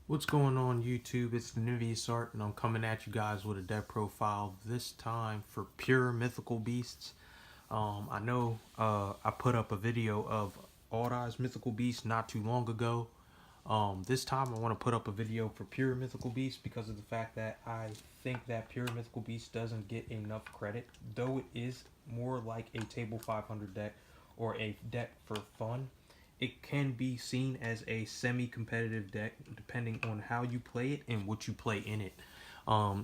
What's going on YouTube? It's Nivius Art, and I'm coming at you guys with a deck profile, this time for pure mythical beasts. I know I put up a video of Odd-Eyes Mythical Beast not too long ago. This time I want to put up a video for pure mythical beast because of the fact that I think that pure mythical beast doesn't get enough credit, though it is more like a table 500 deck or a deck for fun. It can be seen as a semi-competitive deck depending on how you play it and what you play in it.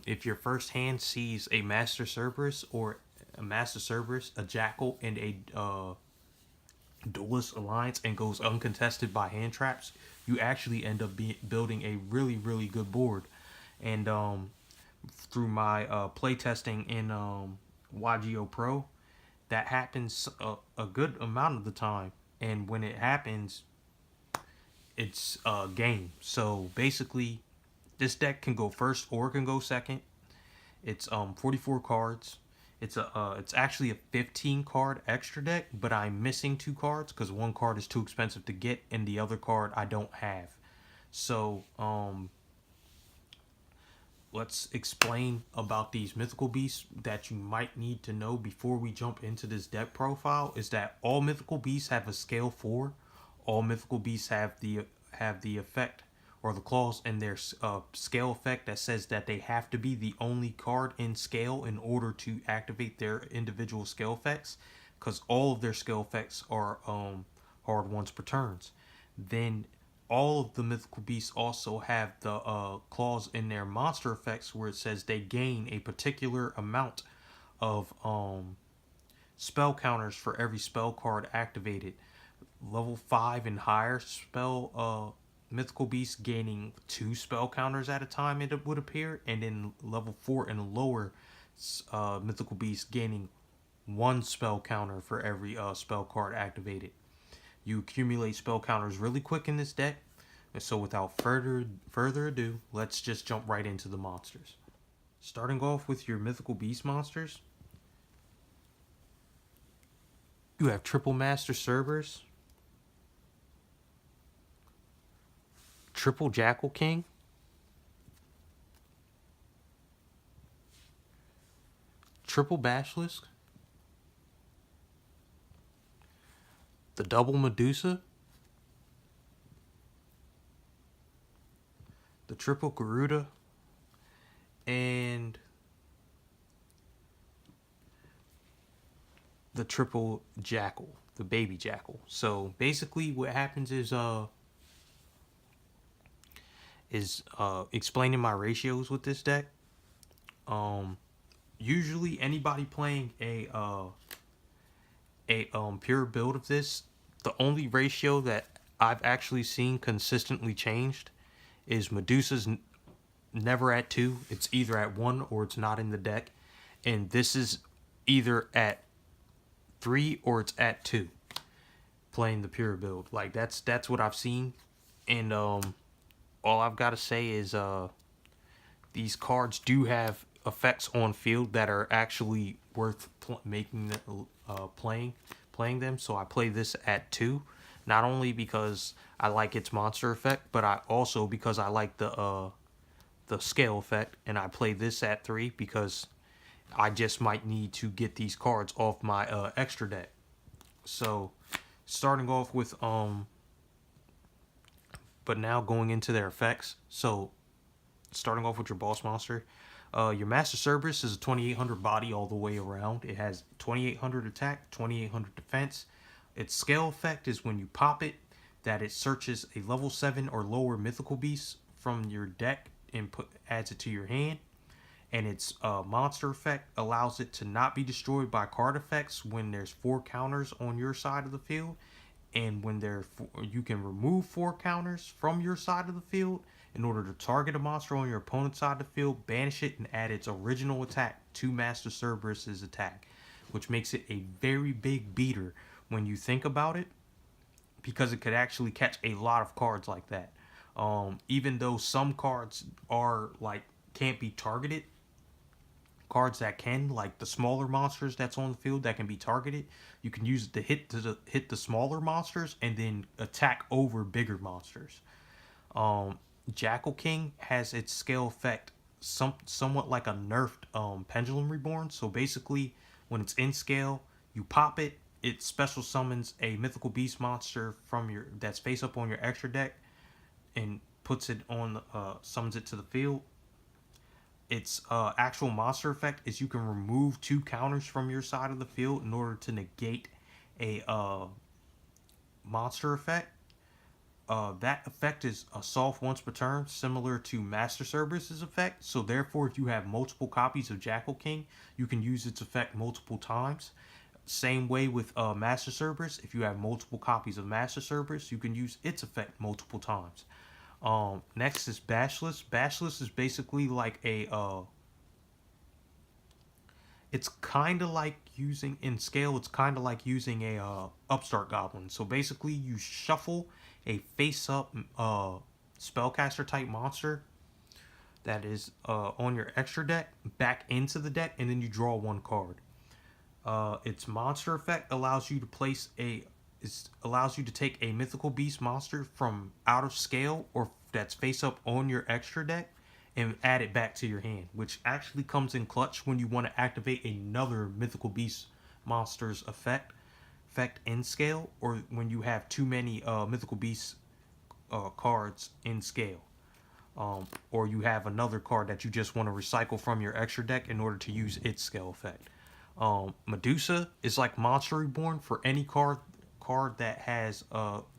If your first hand sees a Master Cerberus or a Jackal, and a Duelist Alliance and goes uncontested by hand traps, you actually end up building a really good board. And through my playtesting in YGO Pro, that happens a good amount of the time. And when it happens, it's a game. So basically, this deck can go first or it can go second. It's 44 cards. It's actually a 15 card extra deck, but I'm missing 2 cards because one card is too expensive to get and the other card I don't have. So let's explain about these mythical beasts that you might need to know before we jump into this deck profile. Is that all mythical beasts have a scale 4. All mythical beasts have the effect or the clause in their scale effect that says that they have to be the only card in scale in order to activate their individual scale effects, because all of their scale effects are hard ones per turns. Then all of the mythical beasts also have the clause in their monster effects where it says they gain a particular amount of spell counters for every spell card activated. Level 5 and higher spell mythical beasts gaining 2 spell counters at a time, it would appear, and then level 4 and lower mythical beasts gaining 1 spell counter for every spell card activated. You accumulate spell counters really quick in this deck. And so without further ado, let's just jump right into the monsters. Starting off with your mythical beast monsters, you have triple Master Cerberus, triple Jackal King, triple Basilisk, the double Medusa, the triple Garuda, and the triple Jackal, the baby Jackal. So basically what happens is explaining my ratios with this deck. Usually anybody playing a pure build of this, the only ratio that I've actually seen consistently changed is Medusa's never at 2. It's either at 1 or it's not in the deck. And this is either at 3 or it's at 2 playing the pure build. Like that's what I've seen. And all I've got to say is these cards do have effects on field that are actually worth playing them. So I play this at 2, not only because I like its monster effect, but I also because I like the scale effect, and I play this at 3 because I just might need to get these cards off my extra deck. So starting off with but now going into their effects. So starting off with your boss monster, your Master Cerberus is a 2800 body all the way around. It has 2800 attack, 2800 defense. Its scale effect is when you pop it, that it searches a level 7 or lower mythical beast from your deck and adds it to your hand. And its monster effect allows it to not be destroyed by card effects when there's 4 counters on your side of the field. And when you can remove 4 counters from your side of the field in order to target a monster on your opponent's side of the field, banish it, and add its original attack to Master Cerberus's attack, which makes it a very big beater when you think about it, because it could actually catch a lot of cards like that. Even though some cards are like can't be targeted, cards that can, like the smaller monsters that's on the field that can be targeted, you can use it to hit the smaller monsters and then attack over bigger monsters. Jackal King has its scale effect somewhat like a nerfed Pendulum Reborn. So basically, when it's in scale, you pop it. It special summons a mythical beast monster from your that's face up on your extra deck, and puts it on summons it to the field. Its actual monster effect is you can remove 2 counters from your side of the field in order to negate a monster effect. That effect is a soft once per turn, similar to Master Cerberus's effect. So therefore, if you have multiple copies of Jackal King, you can use its effect multiple times. Same way with Master Cerberus. If you have multiple copies of Master Cerberus, you can use its effect multiple times. Next is Bashless. Bashless is basically like a it's kind of like using in scale. It's kind of like using a upstart goblin. So basically, you shuffle a face-up spellcaster type monster that is on your extra deck back into the deck, and then you draw 1 card. Its monster effect allows you to place a allows you to take a mythical beast monster from out of scale or that's face up on your extra deck and add it back to your hand, which actually comes in clutch when you want to activate another mythical beast monster's effect in scale, or when you have too many mythical beast cards in scale. Or you have another card that you just want to recycle from your extra deck in order to use its scale effect. Medusa is like Monster Reborn for any card that has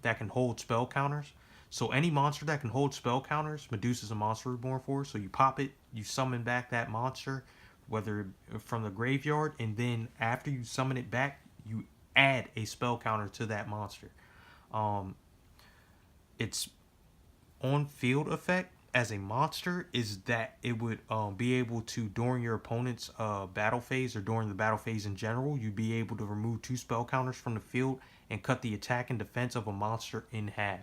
that can hold spell counters. So any monster that can hold spell counters, Medusa is a Monster Reborn for. So you pop it, you summon back that monster, whether from the graveyard, and then after you summon it back, you add a spell counter to that monster. Its on field effect as a monster is that it would be able to, during your opponent's battle phase or during the battle phase in general, you'd be able to remove 2 spell counters from the field and cut the attack and defense of a monster in half,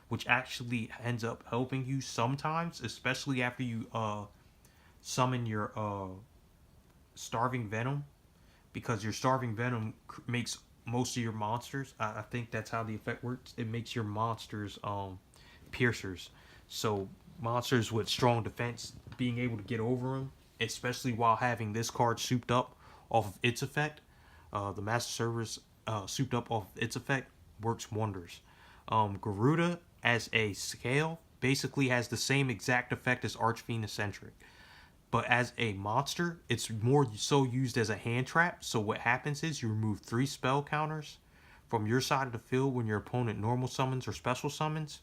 which actually ends up helping you sometimes, especially after you summon your Starving Venom, because your Starving Venom makes most of your monsters. I think that's how the effect works. It makes your monsters piercers. So monsters with strong defense being able to get over them, especially while having this card souped up off of its effect, the Master Cerberus souped up off of its effect works wonders. Garuda as a scale basically has the same exact effect as Archfiend Eccentric, but as a monster, it's more so used as a hand trap. So what happens is you remove 3 spell counters from your side of the field when your opponent normal summons or special summons.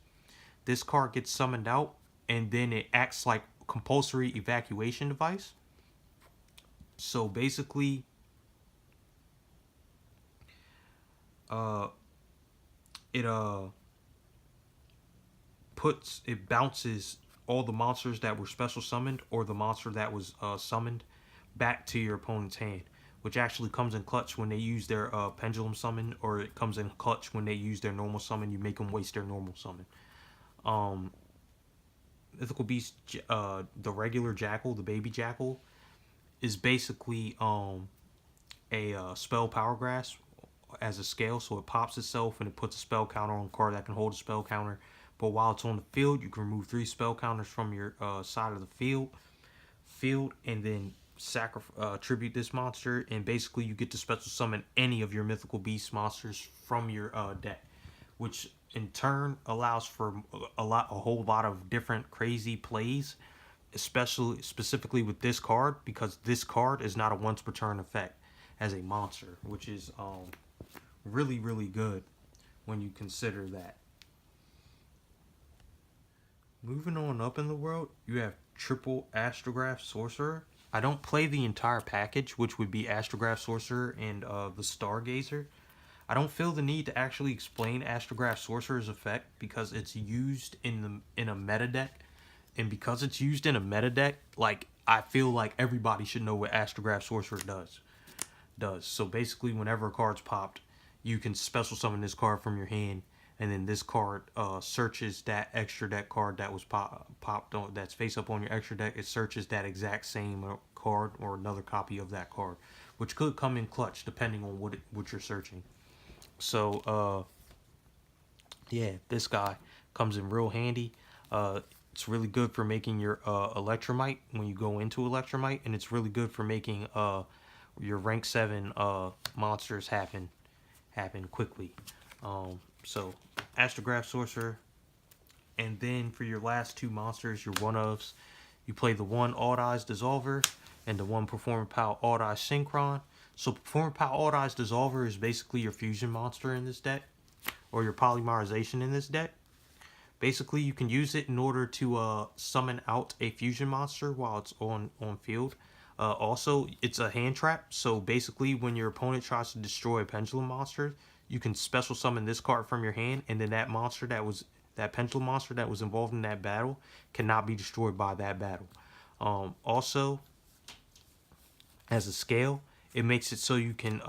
This card gets summoned out, and then it acts like a compulsory evacuation device. So basically, it bounces all the monsters that were special summoned or the monster that was summoned back to your opponent's hand, which actually comes in clutch when they use their pendulum summon, or it comes in clutch when they use their normal summon. You make them waste their normal summon. Mythical Beast, the regular Jackal, the baby Jackal, is basically a spell power grasp as a scale. So it pops itself and it puts a spell counter on a card that can hold a spell counter. But while it's on the field, you can remove 3 spell counters from your side of the field, and then tribute this monster, and basically you get to special summon any of your mythical beast monsters from your deck, which in turn allows for a whole lot of different crazy plays, specifically with this card, because this card is not a once per turn effect as a monster, which is really, really good when you consider that. Moving on up in the world, you have triple Astrograph Sorcerer. I don't play the entire package, which would be Astrograph Sorcerer and the Stargazer. I don't feel the need to actually explain Astrograph Sorcerer's effect because it's used in a meta deck, and because it's used in a meta deck, like, I feel like everybody should know what Astrograph Sorcerer does. So basically, whenever a card's popped, you can special summon this card from your hand, and then this card searches that extra deck card that was popped on, that's face up on your extra deck. It searches that exact same card or another copy of that card, which could come in clutch depending on what you're searching. So yeah, this guy comes in real handy. It's really good for making your Electromite when you go into Electromite, and it's really good for making your rank 7 monsters happen quickly. So Astrograph Sorcerer, and then for your last two monsters, your one-ofs, you play the one Odd-Eyes Dissolver and the one Performing Power Odd-Eyes Synchron. So Performing Power Odd-Eyes Dissolver is basically your fusion monster in this deck, or your polymerization in this deck. Basically, you can use it in order to summon out a fusion monster while it's on field. Also, it's a hand trap, so basically when your opponent tries to destroy a pendulum monster, you can special summon this card from your hand, and then that pendulum monster that was involved in that battle cannot be destroyed by that battle. Also, as a scale, it makes it so you can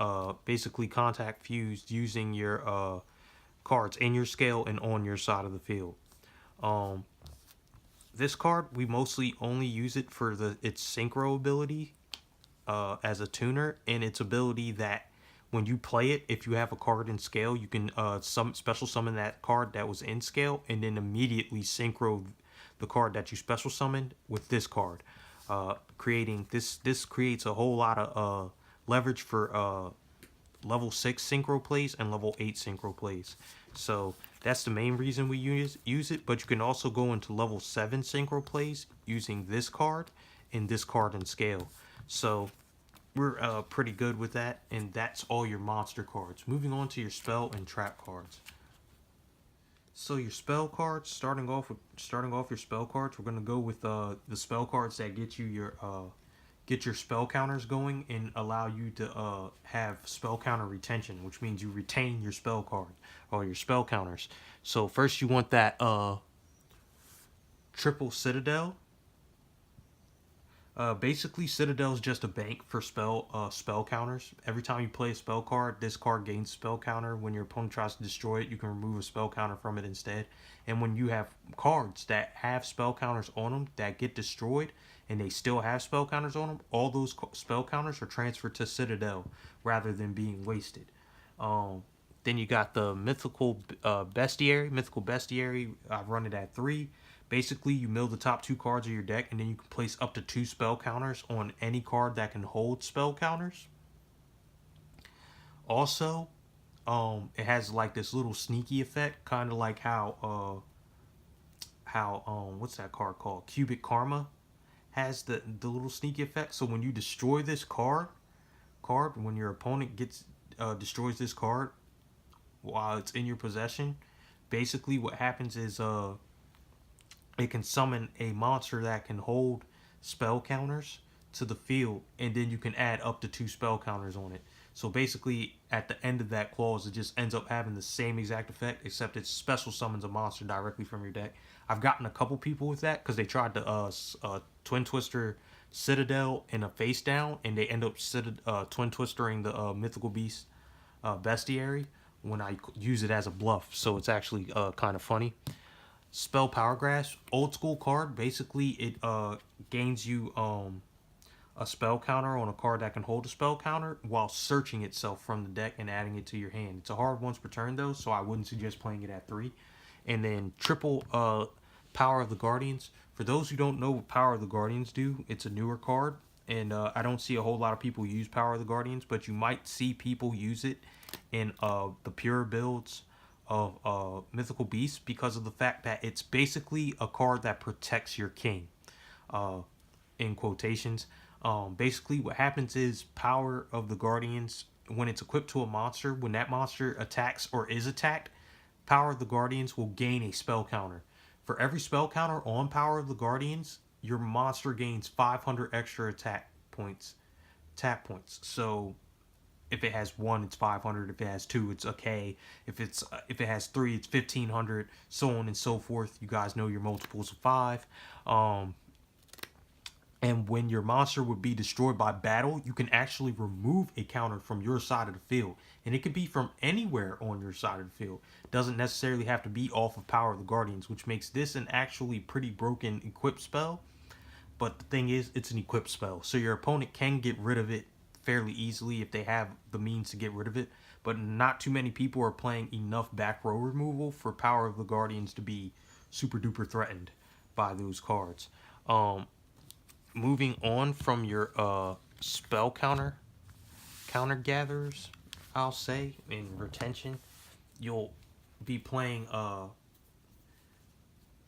basically contact fuse using your cards in your scale and on your side of the field. This card, we mostly only use it for its synchro ability as a tuner, and its ability that when you play it, if you have a card in scale, you can special summon that card that was in scale, and then immediately synchro the card that you special summoned with this card. Creating this creates a whole lot of leverage for level 6 synchro plays and level 8 synchro plays. So that's the main reason we use it, but you can also go into level 7 synchro plays using this card and this card in scale. So we're pretty good with that, and that's all your monster cards. Moving on to your spell and trap cards. So your spell cards, starting off your spell cards, we're gonna go with the spell cards that get your spell counters going and allow you to have spell counter retention, which means you retain your spell card or your spell counters. So first you want that triple Citadel. Basically, Citadel is just a bank for spell counters. Every time you play a spell card, this card gains spell counter. When your opponent tries to destroy it, you can remove a spell counter from it instead. And when you have cards that have spell counters on them that get destroyed, and they still have spell counters on them, all those spell counters are transferred to Citadel rather than being wasted. Then you got the Mythical Bestiary. Mythical Bestiary, I've run it at 3. Basically, you mill the top 2 cards of your deck, and then you can place up to 2 spell counters on any card that can hold spell counters. Also, it has like this little sneaky effect, kind of like how what's that card called? Cubic Karma has the little sneaky effect. So when you destroy this card, when your opponent destroys this card while it's in your possession, basically what happens is it can summon a monster that can hold spell counters to the field, and then you can add up to 2 spell counters on it. So basically, at the end of that clause, it just ends up having the same exact effect, except it special summons a monster directly from your deck. I've gotten a couple people with that because they tried to Twin Twister Citadel in a face down, and they end up Twin Twistering the Mythical Beast Bestiary when I use it as a bluff. So it's actually kind of funny. Spell Power Grasp, old school card. Basically, it gains you a spell counter on a card that can hold a spell counter while searching itself from the deck and adding it to your hand. It's a hard once per turn though, so I wouldn't suggest playing it at 3. And then triple Power of the Guardians. For those who don't know what Power of the Guardians do, it's a newer card, and I don't see a whole lot of people use Power of the Guardians, but you might see people use it in the pure builds of Mythical Beast because of the fact that it's basically a card that protects your king, in quotations. Basically what happens is Power of the Guardians, when it's equipped to a monster, when that monster attacks or is attacked, Power of the Guardians will gain a spell counter. For every spell counter on Power of the Guardians, your monster gains 500 extra attack points, tap points. So if it has 1, it's 500. If it has 2, it's okay. If it has 3, it's 1500. So on and so forth. You guys know your multiples of 5. And when your monster would be destroyed by battle, you can actually remove a counter from your side of the field. And it could be from anywhere on your side of the field. It doesn't necessarily have to be off of Power of the Guardians, which makes this an actually pretty broken equip spell. But the thing is, it's an equip spell. So your opponent can get rid of it fairly easily if they have the means to get rid of it. But not too many people are playing enough back row removal for Power of the Guardians to be super duper threatened. by those cards. Moving on from your spell counter gatherers, I'll say, in retention, you'll be playing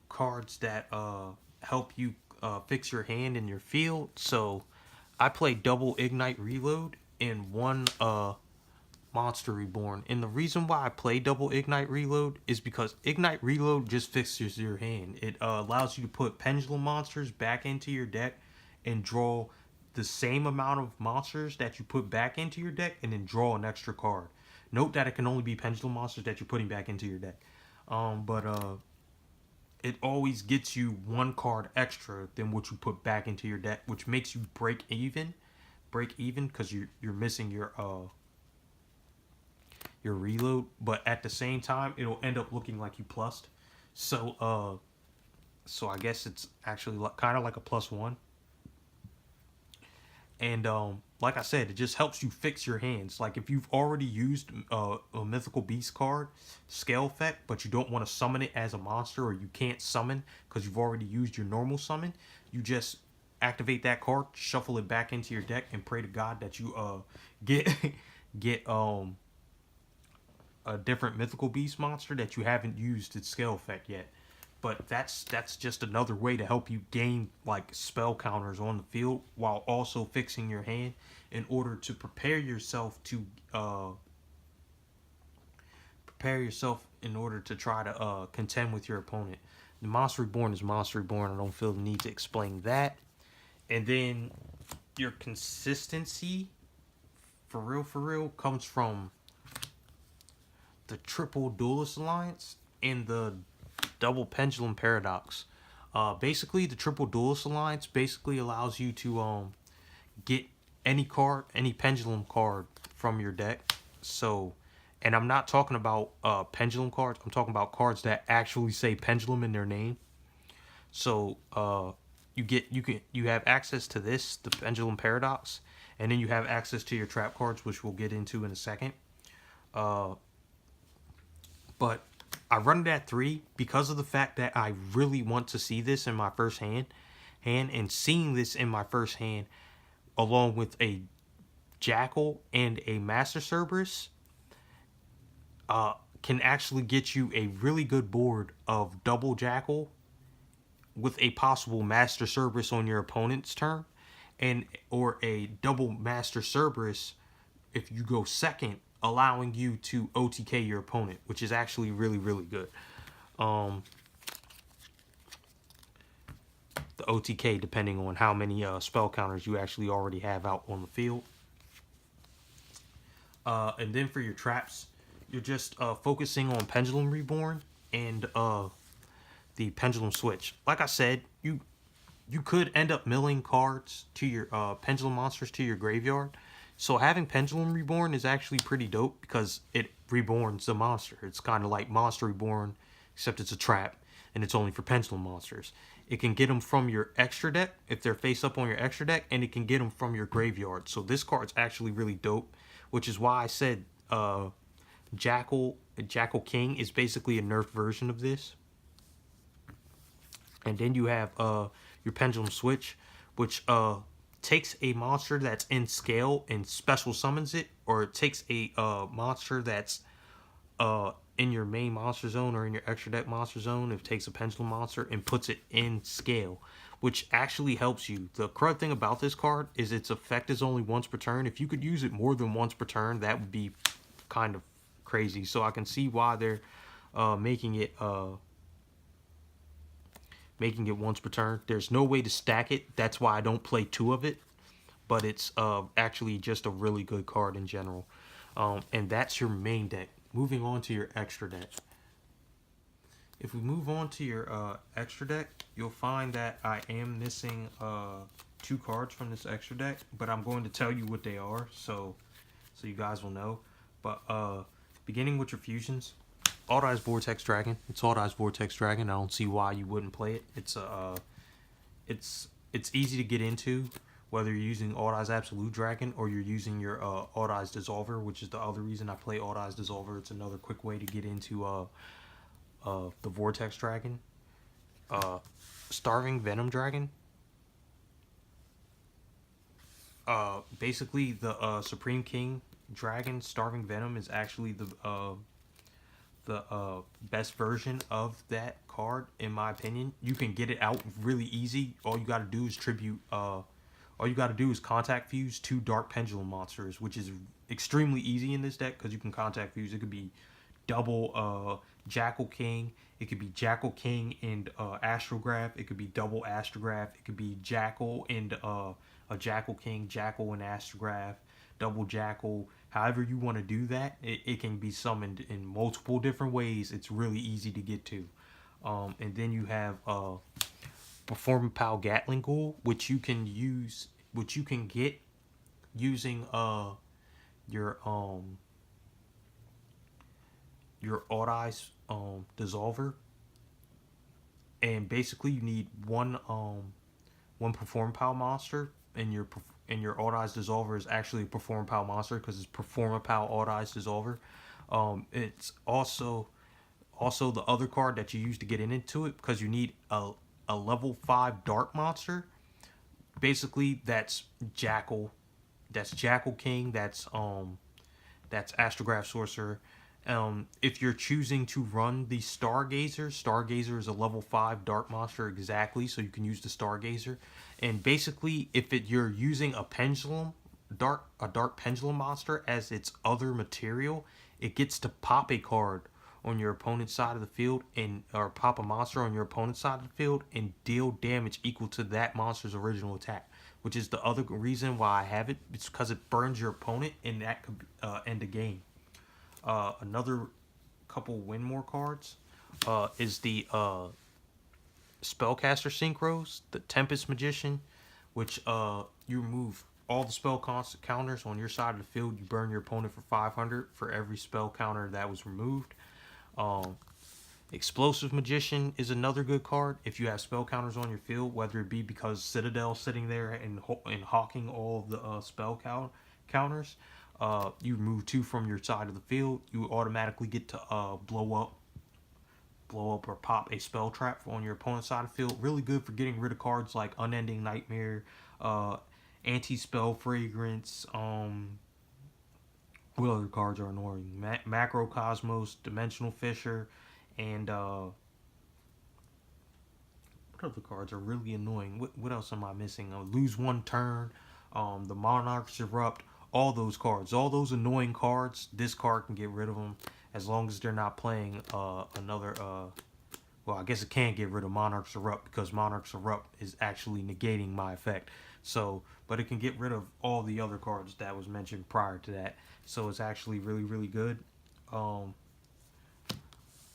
cards that help you fix your hand in your field. So I play double Ignite Reload and one Monster Reborn. And the reason why I play double Ignite Reload is because Ignite Reload just fixes your hand. It allows you to put Pendulum monsters back into your deck and draw the same amount of monsters that you put back into your deck and then draw an extra card. Note that it can only be Pendulum monsters that you're putting back into your deck. But it always gets you one card extra than what you put back into your deck, which makes you break even because you're missing your reload, but at the same time it'll end up looking like you plussed. So I guess it's actually kind of like a +1. And like I said, it just helps you fix your hands. Like if you've already used a Mythical Beast card, scale effect, but you don't want to summon it as a monster, or you can't summon because you've already used your normal summon, you just activate that card, shuffle it back into your deck, and pray to God that you get a different Mythical Beast monster that you haven't used its scale effect yet. But that's just another way to help you gain like spell counters on the field while also fixing your hand in order to prepare yourself in order to try to contend with your opponent. The Monster Reborn is Monster Reborn. I don't feel the need to explain that. And then your consistency for real comes from the Triple Duelist Alliance and the Double Pendulum Paradox. Basically, the Triple Duelist Alliance basically allows you to get any Pendulum card from your deck. So, and I'm not talking about Pendulum cards. I'm talking about cards that actually say Pendulum in their name. So, you have access to this, the Pendulum Paradox, and then you have access to your trap cards, which we'll get into in a second. But I run it at 3 because of the fact that I really want to see this in my first hand, and seeing this in my first hand along with a Jackal and a Master Cerberus can actually get you a really good board of double Jackal with a possible Master Cerberus on your opponent's turn, or a double Master Cerberus if you go second, allowing you to OTK your opponent, which is actually really good. The OTK depending on how many spell counters you actually already have out on the field. And then for your traps, you're just focusing on Pendulum Reborn and the Pendulum Switch. Like I said, you could end up milling cards to your Pendulum monsters to your graveyard. So having Pendulum Reborn is actually pretty dope because it reborns the monster. It's kind of like Monster Reborn, except it's a trap, and it's only for Pendulum monsters. It can get them from your extra deck, if they're face up on your extra deck, and it can get them from your graveyard. So this card's actually really dope, which is why I said Jackal King is basically a nerfed version of this. And then you have your Pendulum Switch, which takes a monster that's in scale and special summons it, or it takes a monster that's in your main monster zone or in your extra deck monster zone. It takes a Pendulum monster and puts it in scale, which actually helps you. The crud thing about this card is its effect is only once per turn. If you could use it more than once per turn, that would be kind of crazy. So I can see why they're making it once per turn. There's no way to stack it. That's why I don't play 2 of it. But it's actually just a really good card in general. And that's your main deck. Moving on to your extra deck. If we move on to your extra deck, you'll find that I am missing 2 cards from this extra deck. But I'm going to tell you what they are, so you guys will know. But beginning with your fusions, Odd-Eyes Vortex Dragon. It's Odd-Eyes Vortex Dragon. I don't see why you wouldn't play it. It's easy to get into, whether you're using Odd-Eyes Absolute Dragon or you're using your Odd-Eyes Dissolver, which is the other reason I play Odd-Eyes Dissolver. It's another quick way to get into the Vortex Dragon. Starving Venom Dragon. Basically the Supreme King Dragon Starving Venom is actually the best version of that card in my opinion. You can get it out really easy. All you got to do is tribute. All you got to do is contact fuse 2 Dark Pendulum monsters, which is extremely easy in this deck because you can contact fuse. It could be double Jackal King. It could be Jackal King and Astrograph. It could be double Astrograph. It could be Jackal and a Jackal King, Jackal and Astrograph, double Jackal. However you want to do that, it can be summoned in multiple different ways. It's really easy to get to. And then you have Performing Pow Gatling Ghoul, which you can get using your Odd-Eyes Dissolver. And basically you need one Perform Pow monster, and your Odd-Eyes Dissolver is actually a Perform Pow monster because it's Perform Pow Odd-Eyes Dissolver. It's also the other card that you use to get into it because you need a level 5 Dark monster. Basically, that's Jackal King, that's Astrograph Sorcerer. If you're choosing to run the Stargazer is a level 5 Dark monster exactly, so you can use the Stargazer. And basically, if you're using a Dark Pendulum monster as its other material, it gets to pop a card on your opponent's side of the field or pop a monster on your opponent's side of the field and deal damage equal to that monster's original attack, which is the other reason why I have it. It's because it burns your opponent and that could end the game. Another couple win more cards is the Spellcaster Synchros, the Tempest Magician, which you remove all the spell counters on your side of the field. You burn your opponent for 500 for every spell counter that was removed. Explosive Magician is another good card if you have spell counters on your field, whether it be because Citadel's sitting there and hawking all of the spell counters. You remove 2 from your side of the field. You automatically get to blow up or pop a spell trap on your opponent's side of the field. Really good for getting rid of cards like Unending Nightmare, Anti-Spell Fragrance. What other cards are annoying? Macrocosmos, Dimensional Fisher, and what other cards are really annoying? What else am I missing? Lose 1 turn, the Monarch's Erupt, all those cards. All those annoying cards, this card can get rid of them as long as they're not playing another... well, I guess it can't get rid of Monarch's Erupt because Monarch's Erupt is actually negating my effect. So, but it can get rid of all the other cards that was mentioned prior to that. So it's actually really, really good.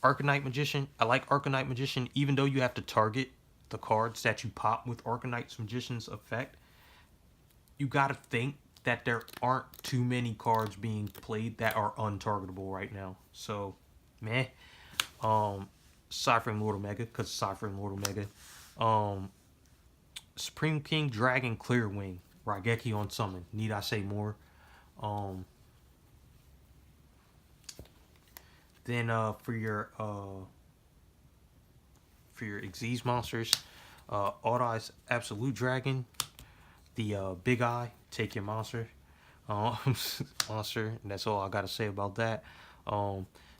Arcanite Magician. I like Arcanite Magician even though you have to target the cards that you pop with Arcanite Magician's effect. You gotta think that there aren't too many cards being played that are untargetable right now. So, meh. Cyphering Lord Omega, because Cyphering Lord Omega. Supreme King Dragon Clearwing. Raigeki on summon. Need I say more? Then for your Xyz monsters, Odd-Eyes Absolute Dragon, the Big Eye, take your monster. Monster, and that's all I gotta say about that.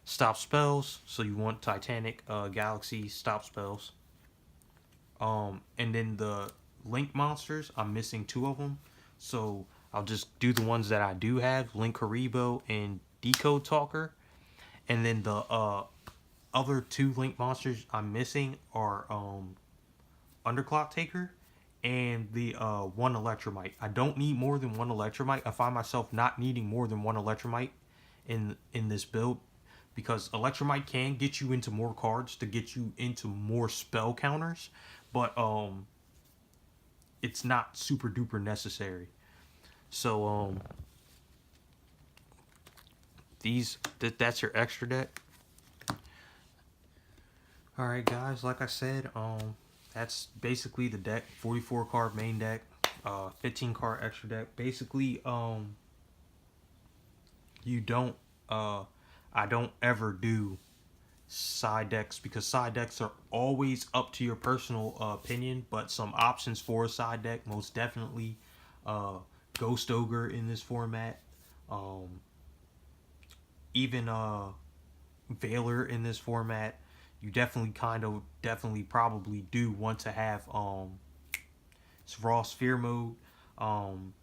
Stop spells, so you want Titanic Galaxy stop spells. And then the Link monsters, I'm missing 2 of them, so I'll just do the ones that I do have: Link Haribo and Decode Talker. And then the other 2 Link monsters I'm missing are Underclock Taker and the 1 Electromite. I don't need more than 1 Electromite. I find myself not needing more than 1 Electromite in this build because Electromite can get you into more cards to get you into more spell counters, but it's not super duper necessary. So that's your extra deck. All right, guys. Like I said, that's basically the deck. 44 card main deck, 15 card extra deck. Basically, you don't. I don't ever do side decks, because side decks are always up to your personal opinion, but some options for a side deck, most definitely uh, Ghost Ogre in this format, um, even Veiler in this format. You definitely definitely probably do want to have raw sphere mode, um,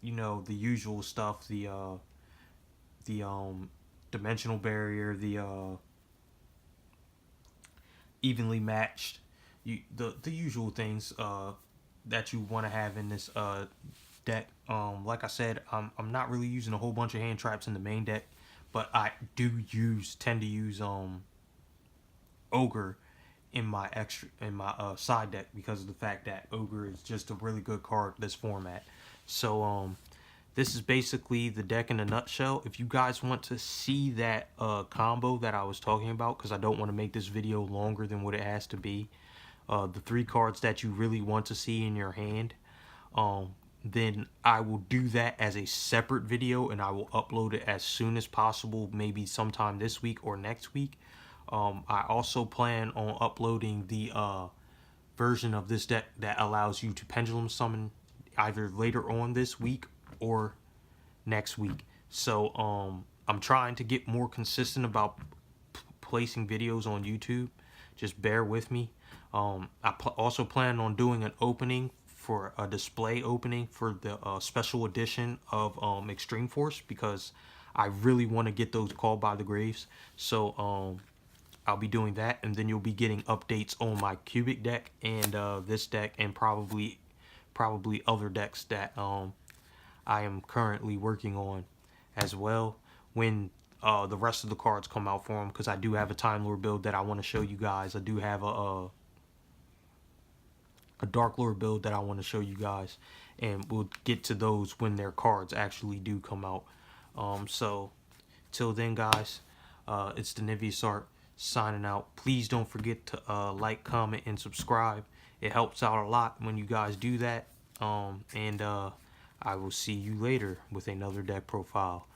the usual stuff, the dimensional barrier, the evenly matched, the usual things that you want to have in this deck. Like I said, I'm not really using a whole bunch of hand traps in the main deck, but I do tend to use Ogre in my side deck, because of the fact that Ogre is just a really good card this format. So this is basically the deck in a nutshell. If you guys want to see that combo that I was talking about, because I don't want to make this video longer than what it has to be, the 3 cards that you really want to see in your hand, then I will do that as a separate video, and I will upload it as soon as possible, maybe sometime this week or next week. I also plan on uploading the version of this deck that allows you to pendulum summon either later on this week or next week. So I'm trying to get more consistent about placing videos on YouTube. Just bear with me. I also plan on doing an opening for a display opening for the special edition of Extreme Force, because I really want to get those Called by the Graves. So I'll be doing that, and then you'll be getting updates on my cubic deck and this deck, and probably other decks that I am currently working on as well, when the rest of the cards come out for them, because I do have a Time Lord build that I want to show you guys. I do have a Dark Lord build that I want to show you guys, and we'll get to those when their cards actually do come out. So till then, guys, it's the Nivius Art signing out. Please don't forget to like, comment, and subscribe. It helps out a lot when you guys do that. And I will see you later with another deck profile.